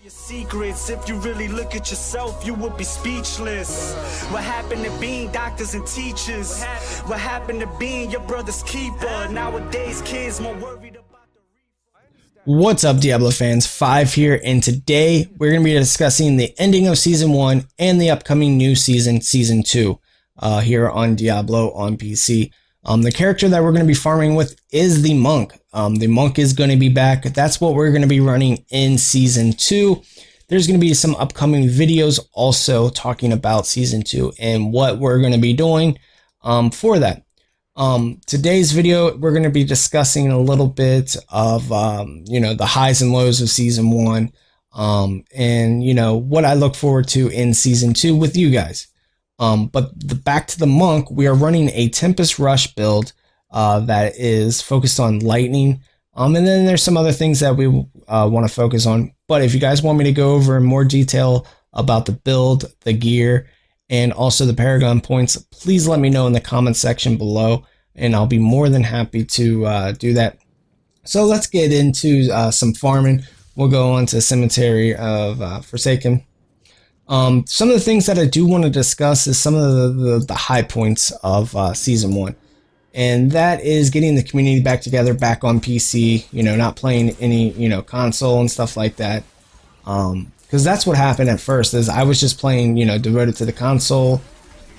Your secrets, if you really look at yourself, you would be speechless. What happened to being doctors and teachers? What happened to being your brother's keeper? Nowadays, kids more worried about the What's up, Diablo fans? Five here, and today we're going to be discussing the ending of Season 1 and the upcoming new season, Season 2, here on Diablo on PC. The character that we're going to be farming with is the Monk. The Monk is going to be back. That's what we're going to be running in Season 2. There's going to be some upcoming videos also talking about Season 2 and what we're going to be doing for that. Today's video, we're going to be discussing a little bit of, the highs and lows of Season 1 and, what I look forward to in Season 2 with you guys. But back to the Monk, we are running a Tempest Rush build that is focused on lightning. And then there's some other things that we want to focus on. But if you guys want me to go over in more detail about the build, the gear, and also the Paragon points, please let me know in the comments section below, and I'll be more than happy to do that. So let's get into some farming. We'll go on to Cemetery of Forsaken. Some of the things that I do want to discuss is some of the high points of Season 1. And that is getting the community back together, back on PC, not playing any, console and stuff like that. Because that's what happened at first, is I was just playing, devoted to the console,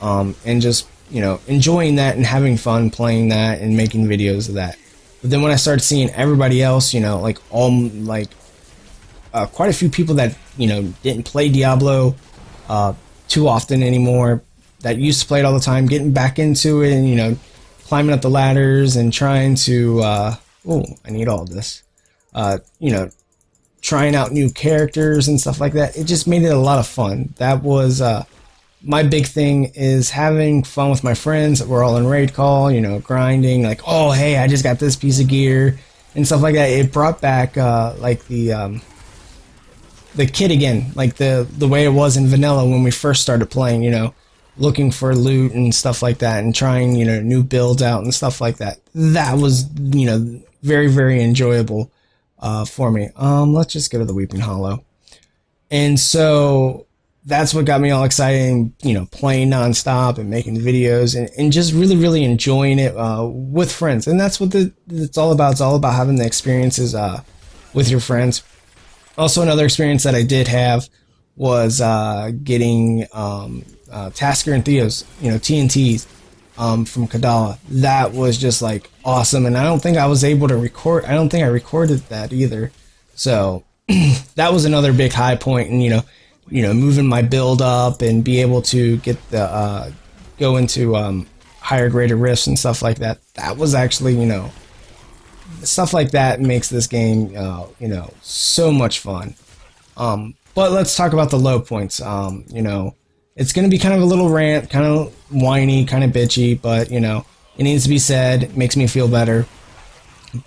and just, enjoying that and having fun playing that and making videos of that. But then when I started seeing everybody else, quite a few people that, didn't play Diablo too often anymore, that used to play it all the time, getting back into it and, climbing up the ladders and trying to, I need all of this, trying out new characters and stuff like that. It just made it a lot of fun. That was my big thing, is having fun with my friends. We're all in raid call, grinding, like, oh, hey, I just got this piece of gear and stuff like that. It brought back the kid again, like the way it was in vanilla when we first started playing, looking for loot and stuff like that and trying, new builds out and stuff like that. That was, very, very enjoyable for me. Let's just go to the Weeping Hollow. And so that's what got me all excited, playing nonstop and making videos and just really, really enjoying it with friends. And that's what it's all about. It's all about having the experiences with your friends. Also, another experience that I did have was getting Tasker and Theo's, TNTs from Kadala. That was just like awesome, and I don't think I was able to record. I don't think I recorded that either. So that was another big high point, and moving my build up and be able to get the go into higher greater rifts and stuff like that. That was actually stuff like that makes this game so much fun. But let's talk about the low points. It's going to be kind of a little rant, kind of whiny, kind of bitchy, but, it needs to be said. It makes me feel better.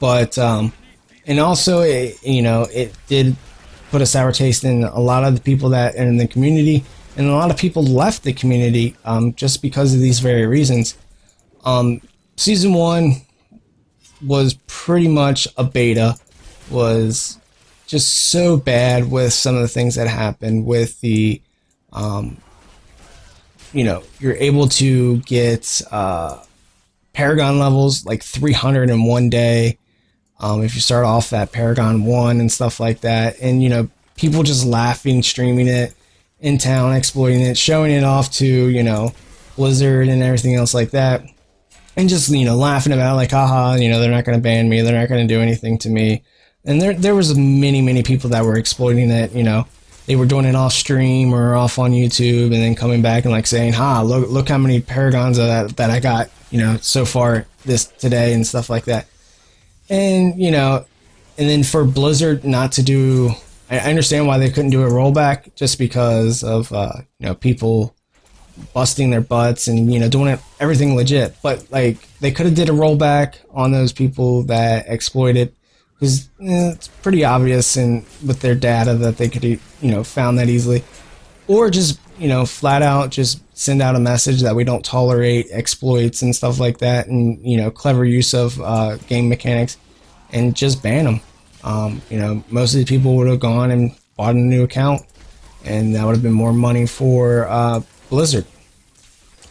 But, and also, it did put a sour taste in a lot of the people that are in the community, and a lot of people left the community just because of these very reasons. Season 1 was pretty much a beta, was just so bad with some of the things that happened with the, you're able to get Paragon levels like 300 in one day if you start off at Paragon 1 and stuff like that. And, people just laughing, streaming it in town, exploiting it, showing it off to, Blizzard and everything else like that. And just, laughing about it, like, haha, they're not going to ban me, they're not going to do anything to me. And there was many people that were exploiting it, They were doing it off stream or off on YouTube, and then coming back and saying, look how many Paragons that I got, so far today and stuff like that. And, and then for Blizzard not to do, I understand why they couldn't do a rollback, just because of, people busting their butts and, doing everything legit. But, they could have did a rollback on those people that exploited, because it's pretty obvious and with their data that they could, found that easily. Or just, flat out just send out a message that we don't tolerate exploits and stuff like that, and, clever use of game mechanics, and just ban them. Most of the people would have gone and bought a new account, and that would have been more money for Blizzard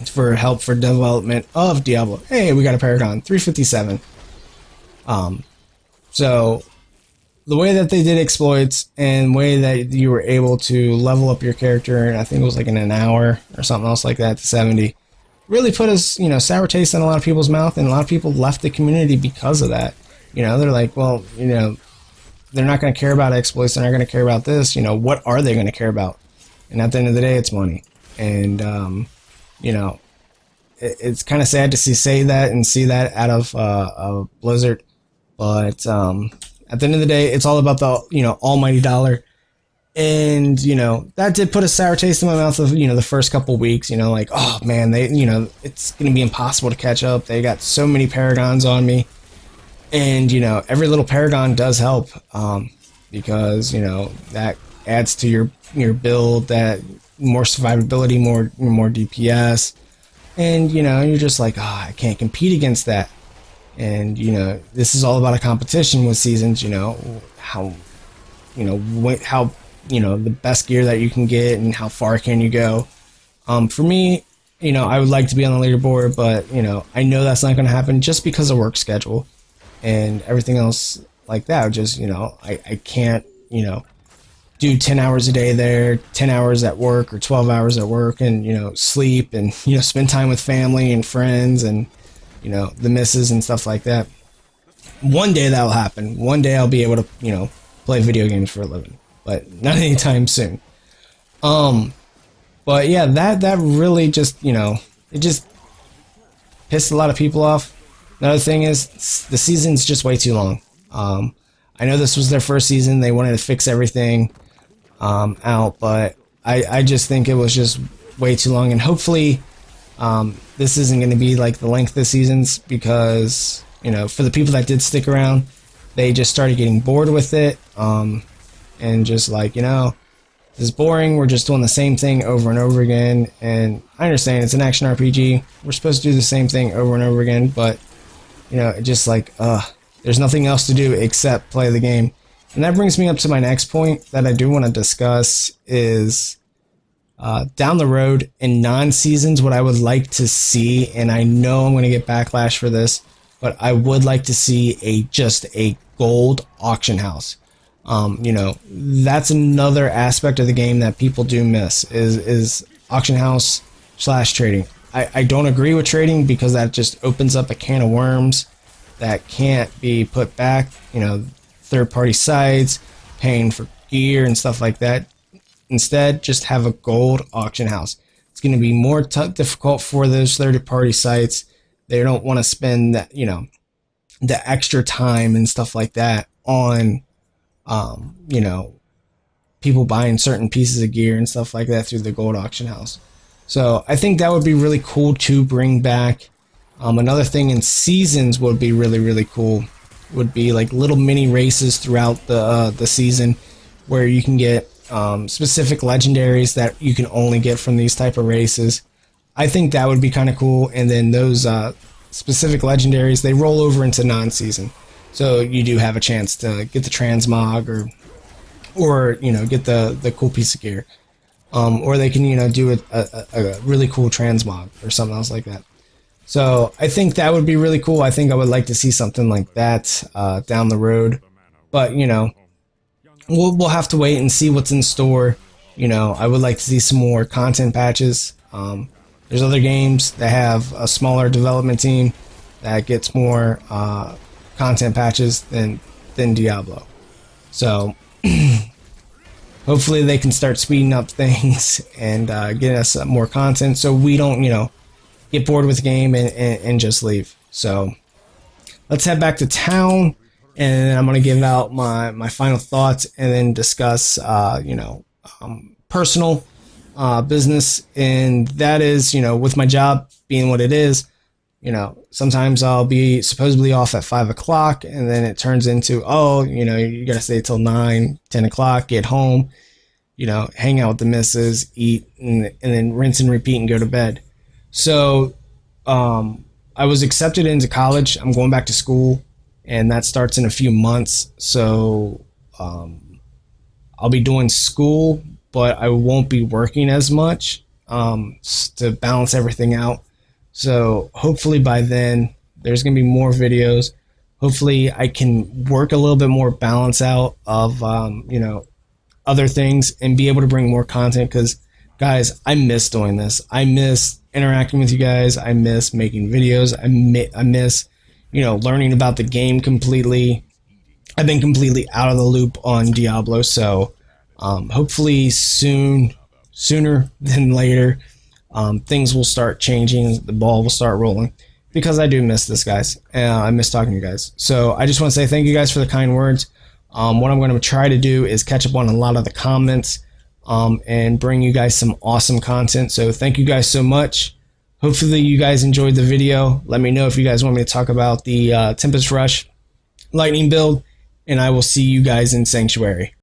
for help for development of Diablo. Hey, we got a Paragon 357. So the way that they did exploits and way that you were able to level up your character, and I think it was like in an hour or something else like that to 70, really put us, sour taste in a lot of people's mouth, and a lot of people left the community because of that. They're like, well, they're not going to care about exploits, they're not going to care about this, what are they going to care about? And at the end of the day, it's money. And, it's kind of sad to see that out of Blizzard, but at the end of the day, it's all about the almighty dollar. And that did put a sour taste in my mouth of the first couple weeks. Like, oh man, they it's gonna be impossible to catch up. They got so many paragons on me, and every little paragon does help, because that adds to your build, that more survivability, more DPS. And, you're just like, I can't compete against that. And, this is all about a competition with seasons, how the best gear that you can get and how far can you go. For me, I would like to be on the leaderboard, but, I know that's not going to happen just because of work schedule and everything else like that. Just, I can't, do 10 hours a day there, 10 hours at work or 12 hours at work, and sleep and spend time with family and friends and the misses and stuff like that. One day that'll happen. One day I'll be able to play video games for a living, but not anytime soon. But yeah, that really just it just pissed a lot of people off. Another thing is the season's just way too long. I know this was their first season, they wanted to fix everything out, but I just think it was just way too long, and hopefully this isn't going to be like the length of the seasons, because for the people that did stick around, they just started getting bored with it, and just like, this is boring, we're just doing the same thing over and over again. And I understand it's an action RPG, we're supposed to do the same thing over and over again, but it just like there's nothing else to do except play the game. And that brings me up to my next point that I do want to discuss is down the road in non-seasons, what I would like to see, and I know I'm going to get backlash for this, but I would like to see just a gold auction house. That's another aspect of the game that people do miss is auction house / trading. I don't agree with trading because that just opens up a can of worms that can't be put back. Third-party sites, paying for gear and stuff like that. Instead, just have a gold auction house. It's going to be more difficult for those third-party sites. They don't want to spend that, the extra time and stuff like that on, people buying certain pieces of gear and stuff like that through the gold auction house. So I think that would be really cool to bring back. Another thing in seasons would be really, really cool would be like little mini races throughout the season where you can get specific legendaries that you can only get from these type of races. I think that would be kind of cool. And then those specific legendaries, they roll over into non-season, so you do have a chance to get the transmog or get the cool piece of gear, or they can do a really cool transmog or something else like that. So I think that would be really cool. I think I would like to see something like that down the road. But, we'll have to wait and see what's in store. I would like to see some more content patches. There's other games that have a smaller development team that gets more content patches than Diablo. So hopefully they can start speeding up things and get us more content so we don't, get bored with the game and just leave. So let's head back to town, and I'm going to give out my final thoughts and then discuss, personal business. And that is, with my job being what it is, sometimes I'll be supposedly off at 5 o'clock, and then it turns into, you got to stay till 9, 10 o'clock, get home, hang out with the missus, eat, and then rinse and repeat and go to bed. So I was accepted into college. I'm going back to school, and that starts in a few months. So I'll be doing school, but I won't be working as much to balance everything out. So hopefully by then there's going to be more videos. Hopefully I can work a little bit more balance out of, other things and be able to bring more content, because guys, I miss doing this. I miss interacting with you guys. I miss making videos. I miss, learning about the game completely. I've been completely out of the loop on Diablo. So hopefully sooner than later, things will start changing. The ball will start rolling, because I do miss this, guys. I miss talking to you guys. So I just want to say thank you guys for the kind words. What I'm going to try to do is catch up on a lot of the comments and bring you guys some awesome content. So thank you guys so much. Hopefully you guys enjoyed the video. Let me know if you guys want me to talk about the Tempest Rush Lightning build, and I will see you guys in Sanctuary.